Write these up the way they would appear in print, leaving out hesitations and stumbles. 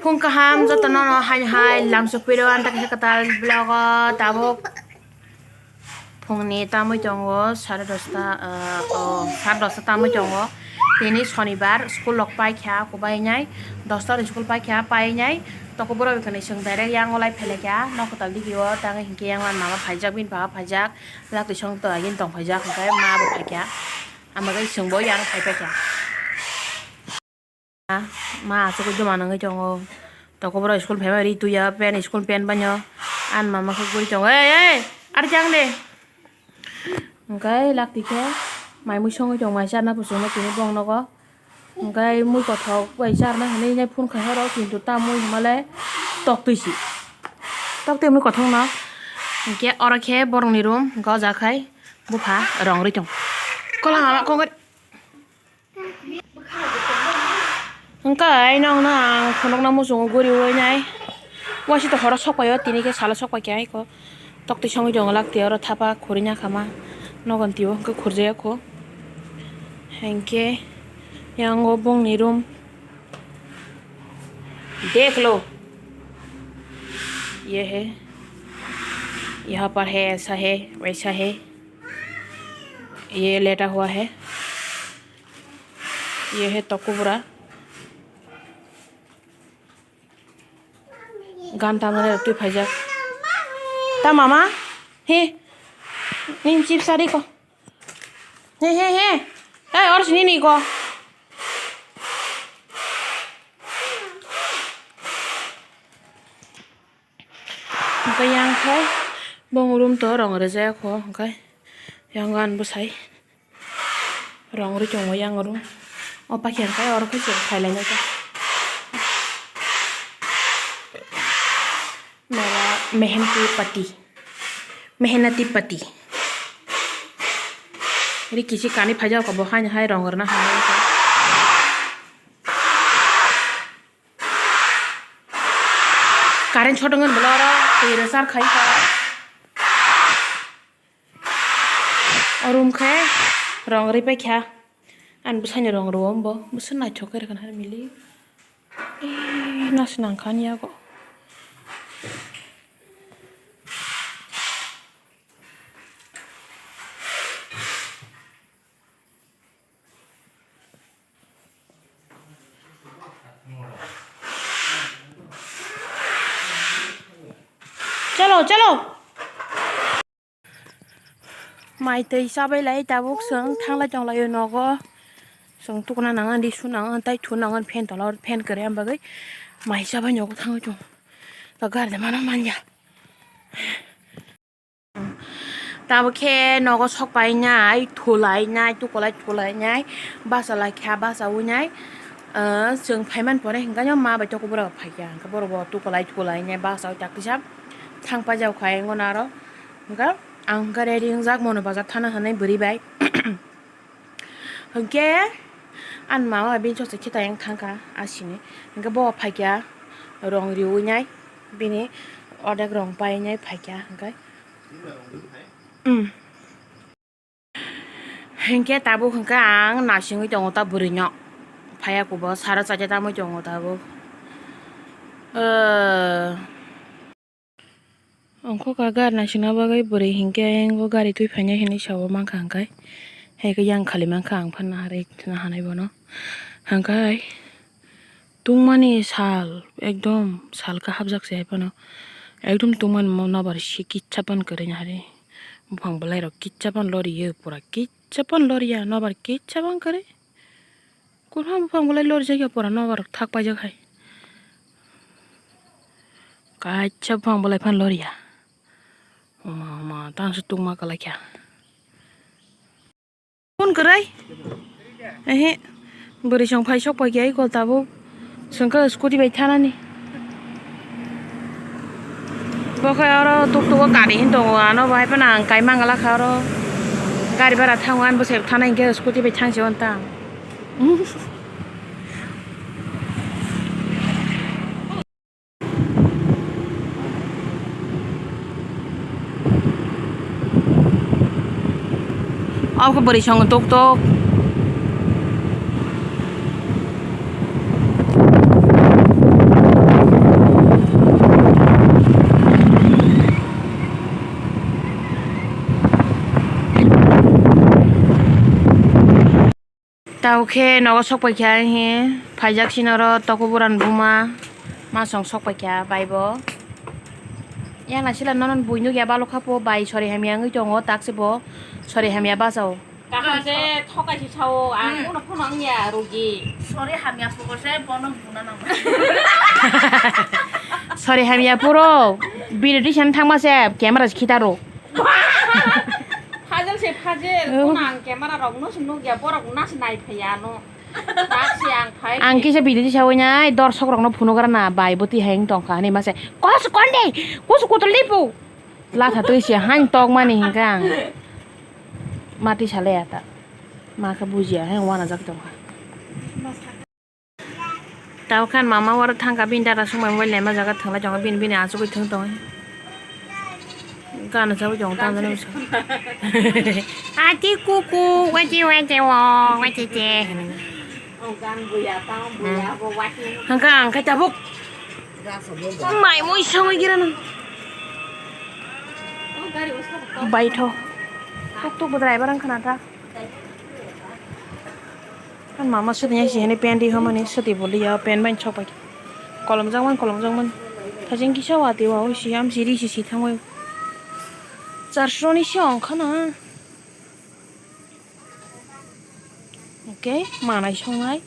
phung kaham jotto no hai lamsuk piro anta katal blogo tabuk phungni tamoi tongo 10:30 10:30 tamoi tongo tini shonibar school lok paikha kubai nyai 10 school paikha pai nyai toko boro bikani sung direct yang olai phelekya nokotal digio tang hingke yang mama phaijak bin ba phaijak lakti song to agin tong phaijak kai ma bo phaikya amagai sungbo yang phaikya ma suku juma nangai tongo toko boro school pheba ri tuya pen school pen banyo an mama ko guri tongo ei ar jang de okay lakti ke mai mu song jong mai sana pusung na tini bong nogo okay mu ko thok bai sar na hane nyai phun khai ro kintu ta mu male tok tuisi tok te mu ko thong na ke ora ke borong ni room go ja khai bupha rong ri chong kola ma ko ngai cái nong na khonok na mo sung guri oi nai wa si to hora sok payo tini ke sala sok pa ke ai ko tok ti song jong lak te ora thapa khorinya khama nogon tiyo ko khurje ko henke yang obong ni room देख लो ये है यहाँ पर है ऐसा है वैसा है ये लेटा हुआ है ये है तकुबरा गान तामने रखती फाइजा ता मामा हे नीम चिप सारी को हे और सुनी नहीं को cái yang khai bông rum to rong ở đây ko cái yang gan bu sai rong ri chong yang rum opa khen kai or ko chong khai lai na ka मेरा मेहनती पति री किसी कानी फजा को बहान हाय रंग करना हाय करेंट छोटंगन बोला तेरे सार खाई का और रूम खाए रंग री पे क्या अन बुसाने रंग रोम बो बुसन ना छोकर kan har मिली nas nang kan ya को चलो चलो mai tây sao bây lấy ta bốc sướng thang lại trong lại nó có sướng tu con nàng ăn đi xuống nàng ăn tay chuồn nàng ăn pen tao lo pen cái em bagi mai sao bây giờ có thang chung tao gar để mà nó man ya ta bốc khe nó có sọc bay nhái thua lại nhái tu có lại thua lại nhái ba sao lại kha ba sao nhái sướng phải man bỏ đây hình cái nhóm ma bây giờ có bơ phải ya cái bơ tu có lại thua lại nhái ba sao chắc cái thang pa jau khai ngon aro nga ang ga ready jak mono ba jak thana hanai buri bai hongke an ma ma bin cho se khita yang thang ka asini nga bo phakya rong riu nyai bini order rong pai nyai phakya nga hongke tabu hongka ang na singi jong ta buri nyok phaya ko bo sara cha ta mo jong ta bo Angko kagar na sina bagai beri hingga yang go gari tu fanya hini sawo mangka angkai hai ke yang kali mangka ang pan hari na hanai bono angkai tung mani sal ekdom sal ka habjak se pano ekdom tung man na bar shi kichapan kare nyare bang balai ro kichapan lori ye pura kichapan lori ya na bar kichapan kare kurang bang balai lori jaga pura na bar thak pa jak hai kachapang balai pan lori ya mama tang setung ma kala kya pun kerai beri song phai sok pa gyai ko tabu sangka scooty bai thana ni bo kha aro tuk tuk gari hin dong ano bai pana kai mangala kharo gari bara thangwan bo sek thana ge scooty bai thang seon ta Aku beri song tuk tuk Tauke nogo sokpai kya he phajak sinoro tokoburan buma masong sokpai kya baibo yang nasila nonon buinu kya balo khapo bai sori hamia ngi tongo taksibo sori hamia basao kakakse thokai si chao ang uno phono angya rogi Sorry, hamia pukose bono buna nang. sori hamia puro biredi san thangmase camera khitaro phajal se phajel unang camera rok no sunu gya borak nas nai phaya no taksi ang phai ang kisa biredi sawonya dorsok rokno phuno garana bai boti hang tongka ni mase kos konde kus kutol lipu la tha toi se han tong mani hingkang mati sale ata maka bujia hang wana jak tongka tau kan mama war thangka bin dara sumai moi lema jaga thangla jong bin bin asu koi thang tong kan sa jong tang na so ati kuku wati wati wo wati te ông gan buya tao buya bo wati hangkang ka tabuk mai moi sangoi girana oh gari uska baitho tuk tuk driver ang khanata kan mama sudnya si hene pen di homani sudi boli ya pen ban chok pai kolom jangman thajing ki sawa ti wa si am siri si thangoi 400 ni siang khana okay manai songai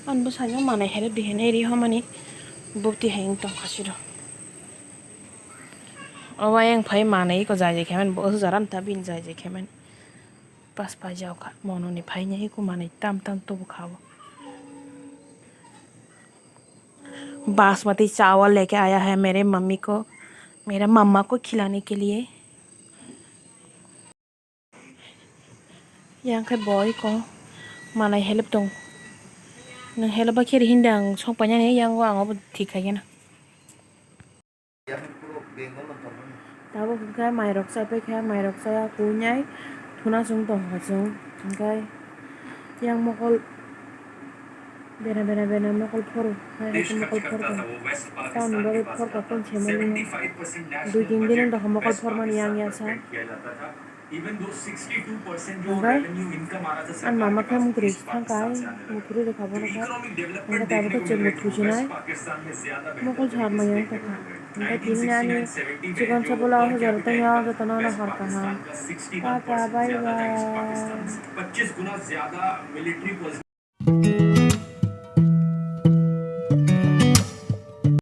an bu sanyo manai hele di hene ri homani bukti heng tong khasiro awa yang phai manai ko jai je khemen bo jaran ta bin jai je khemen pas pa jao kha mono ni phai nya ko manai tam to खाओ बासमती चावल लेके आया है मेरे mummy को मेरा मम्मा को खिलाने के लिए yang kai boy ko manai help dong na help ba khiri hindang song panya ne yang wa ngo thik khai na tabo kai mai rok sai pe khai mai rok sai ku nyai thuna sung tong ha sung kai yang mokol bena mokol phoru hai ko mokol phor ko ta no ba phor ka kon chemali du din din da mokol phor man yang ya sa Even though 62% जो revenue income आ रहा था an mama ka mukri thangkai mukri de khabo na ka anga ta ba che muthu jinai mokol jhar ma yang ta ka anga tin na ni chigon chabola ho jar ta ya ga ta na har ka ha ta bye bye 25 गुना ज्यादा military